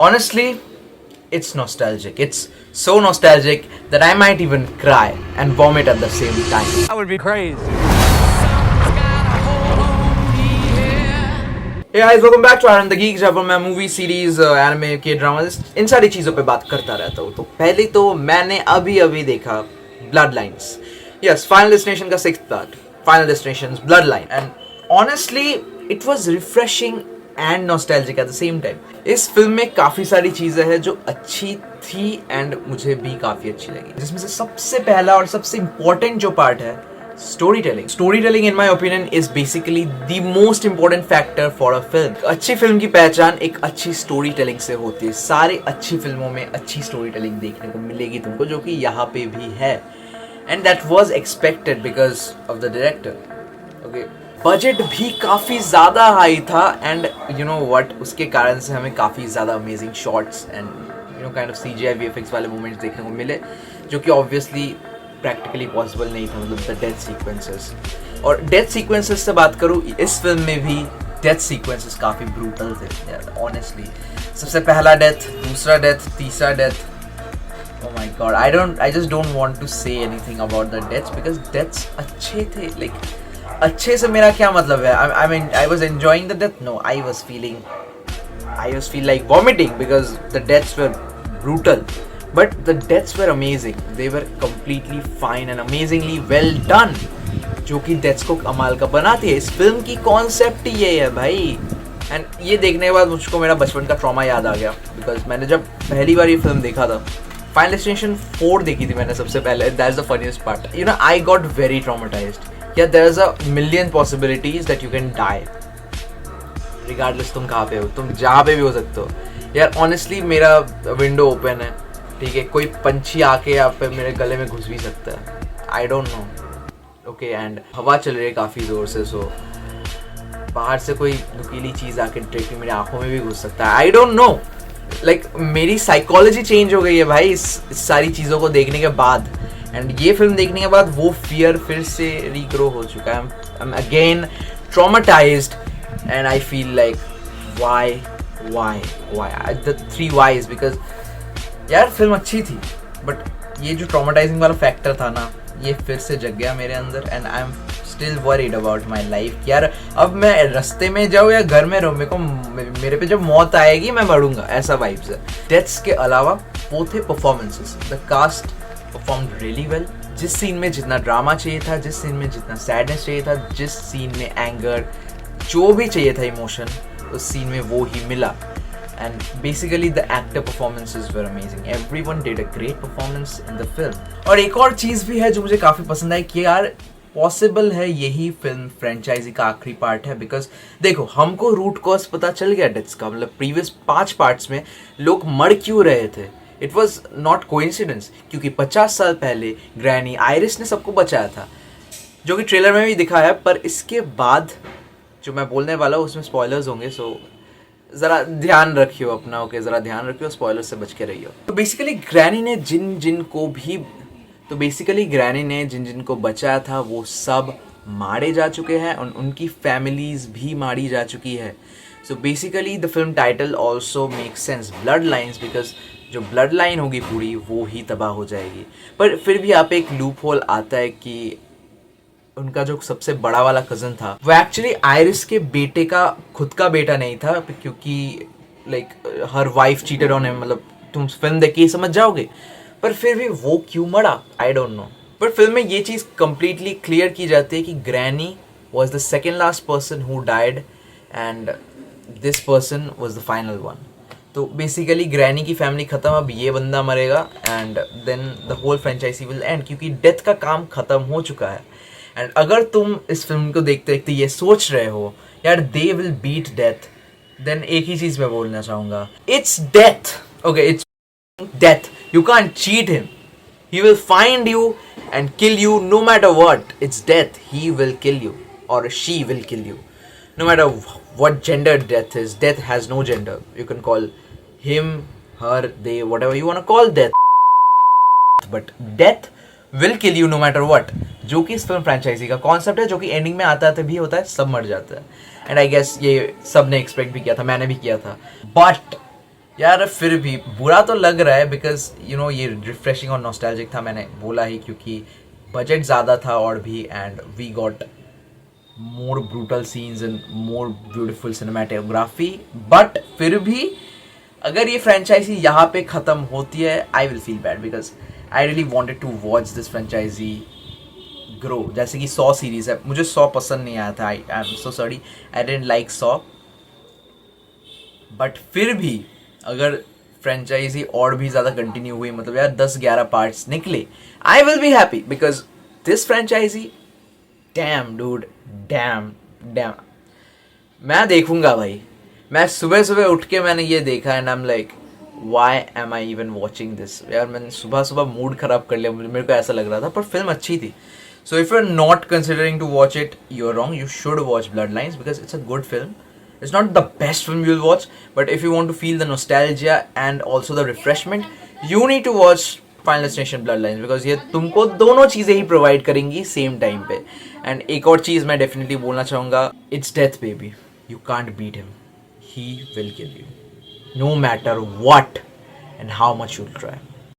Honestly, it's nostalgic. It's so nostalgic that I might even cry and vomit at the same time. That would be crazy. Hey guys, welcome back to Aaron the Geek, जहाँ पर मैं movie series anime के dramas इन सारी चीज़ों पे बात करता रहता हूँ। तो पहले तो मैंने अभी देखा blood lines, yes, final destination का 6th part, final destination blood line, and honestly it was refreshing and nostalgic at the same time. इस फिल्म में काफ़ी सारी चीज़ें हैं जो अच्छी थी एंड मुझे भी काफ़ी अच्छी लगी, जिसमें से सबसे पहला और सबसे इम्पोर्टेंट जो पार्ट है storytelling. Storytelling, in my opinion, is basically the most important factor for a film. अच्छी फिल्म की पहचान एक अच्छी स्टोरी टेलिंग से होती है। सारे अच्छी फिल्मों में अच्छी स्टोरी टेलिंग देखने को मिलेगी तुमको, जो कि यहाँ पे भी है, and that was expected because of the director. Okay, budget भी काफ़ी ज़्यादा हाई था, एंड यू नो व्हाट, उसके कारण से हमें काफ़ी ज़्यादा amazing shots and you know kind of CGI VFX वाले मोमेंट्स देखने को मिले, जो कि ऑब्वियसली प्रैक्टिकली पॉसिबल नहीं था, मतलब द डेथ सीक्वेंसेस। और डेथ सीक्वेंसेस से बात करूँ, इस फिल्म में भी डेथ सीक्वेंसेस काफ़ी ब्रूटल थे यार, ऑनेस्टली। सबसे पहला डेथ, दूसरा डेथ, तीसरा death, oh my God, I just don't want to say anything about the deaths because deaths अच्छे थे। लाइक अच्छे से मेरा क्या मतलब है? I mean I was enjoying the death? No, I was feel like vomiting because the deaths were brutal. But the deaths were amazing. They were completely fine and amazingly well done. जो कि deaths को कमाल का बनाती है। इस film की concept ये है भाई, एंड ये देखने के बाद मुझको मेरा बचपन का ट्रॉमा याद आ गया, बिकॉज मैंने जब पहली बार ये फिल्म देखा था, फाइनल डेस्टिनेशन 4 देखी थी मैंने सबसे पहले. That is the funniest part. You know, I got very traumatized. Yeah there is a million possibilities that you can die, regardless तुम कहाँ पे हो, तुम जहाँ पे भी हो सकते हो यार. ऑनेस्टली मेरा विंडो ओपन है, ठीक है, कोई पंछी आके यहाँ पे मेरे गले में घुस भी सकता है. आई डोंट नो. ओके, एंड हवा चल रही है काफ़ी ज़ोर से, सो बाहर से कोई नुकीली चीज़ आके डायरेक्टली मेरी आंखों में भी घुस सकता है. आई डोंट नो, लाइक मेरी साइकोलॉजी चेंज हो गई है भाई इस सारी चीज़ों को देखने के बाद, एंड ये फिल्म देखने के बाद वो फियर फिर से रीग्रो हो चुका है. I am again traumatised and I feel like why the 3 whys, because यार फिल्म अच्छी थी, बट ये जो ट्रॉमेटाइजिंग वाला फैक्टर था ना, ये फिर से जग गया मेरे अंदर, and I am still worried about my life. यार अब मैं रास्ते में जाऊँ या घर में रहूँ, मेरे पे जब मौत आएगी मैं मरूंगा, ऐसा वाइब्स है. डेथ्स के अलावा वो थे performances. The cast performed really well. जिस सीन में जितना ड्रामा चाहिए था, जिस सीन में जितना सैडनेस चाहिए था, जिस सीन में एंगर, जो भी चाहिए था इमोशन, उस सीन में वो ही मिला. And basically the actor performances were amazing. Everyone did a great performance in the film. और एक और चीज़ भी है जो मुझे काफ़ी पसंद आई कि यार पॉसिबल है यही फिल्म फ्रेंचाइजी का आखिरी पार्ट है. बिकॉज देखो, हमको रूट कॉज पता चल गया डेथ्स का, मतलब प्रीवियस 5 पार्ट्स में लोग मर क्यों रहे थे. इट वॉज नॉट कोइंसिडेंस, क्योंकि 50 साल पहले ग्रैनी आयरिस ने सबको बचाया था, जो कि ट्रेलर में भी दिखा है. पर इसके बाद जो मैं बोलने वाला हूँ उसमें स्पॉयलर्स होंगे, सो ज़रा ध्यान रखियो अपना. ओके, ज़रा ध्यान रखियो, स्पॉयलर से बच के रहियो. तो बेसिकली ग्रैनी ने जिन जिन को बचाया था वो सब मारे जा चुके हैं, और उनकी फैमिलीज भी मारी जा चुकी है. So basically the film title also makes sense, blood lines, because जो ब्लड लाइन होगी पूरी वो ही तबाह हो जाएगी. पर फिर भी यहाँ पे एक लूप होल आता है कि उनका जो सबसे बड़ा वाला कज़न था वो एक्चुअली आयरिस के बेटे का खुद का बेटा नहीं था, क्योंकि like her wife cheated on him. मतलब तुम फिल्म देख के समझ जाओगे, पर फिर भी वो क्यों मरा आई डोंट नो. पर फिल्म में ये चीज़ कंप्लीटली क्लियर की जाती है कि granny was the second last person who died, and this person was the final one. तो बेसिकली ग्रैनी की फैमिली ख़त्म, अब ये बंदा मरेगा, and then the whole franchise will end, क्योंकि डेथ का काम ख़त्म हो चुका है. एंड अगर तुम इस फिल्म को देखते देखते ये सोच रहे हो यार they will beat death, then एक ही चीज़ मैं बोलना चाहूँगा, it's death. Okay, it's death. You can't cheat him. He will find you and kill you no matter what. It's death. He will kill you और she will kill you no matter what gender death is. Death has no gender. You can call him, her, they, whatever you want to call death, but death will kill you no matter what. जो कि इस film franchise का concept है, जो कि ending में आता भी होता है, सब मर जाता है. एंड आई गेस ये सब ने एक्सपेक्ट भी किया था, मैंने भी किया था. बट यार फिर भी बुरा तो लग रहा है बिकॉज यू नो ये रिफ्रेशिंग और नॉस्टैल्जिक था, मैंने बोला ही क्योंकि बजट ज़्यादा था और भी, and we got more brutal scenes and more beautiful cinematography. बट फिर भी अगर ये फ्रेंचाइजी यहाँ पे ख़त्म होती है I will feel bad because I really wanted to watch this franchise grow. जैसे कि सॉ सीरीज़ है, मुझे सॉ पसंद नहीं आया था, I am so sorry, I didn't like Saw. But फिर भी अगर फ्रेंचाइजी और भी ज़्यादा कंटिन्यू हुई, मतलब यार 10-11 पार्ट्स निकले, I will be happy because this franchise, damn dude, damn damn, मैं देखूंगा भाई. मैं सुबह सुबह उठ के मैंने ये देखा and I am like why am I even watching this. यार मैंने सुबह सुबह मूड खराब कर लिया, मेरे को ऐसा लग रहा था, पर फिल्म अच्छी थी. So if you are not considering to watch it, you are wrong. You should watch Bloodlines because it's a good film. It's not the best film you'll watch, but if you want to feel the nostalgia and also the refreshment, you need to watch Final Destination Bloodlines because ये तुमको दोनों चीज़ें ही provide करेंगी same time पे. And एक और चीज़ मैं डेफिनेटली बोलना चाहूँगा, it's death baby. You can't beat him. He will kill you no matter what and how much you try.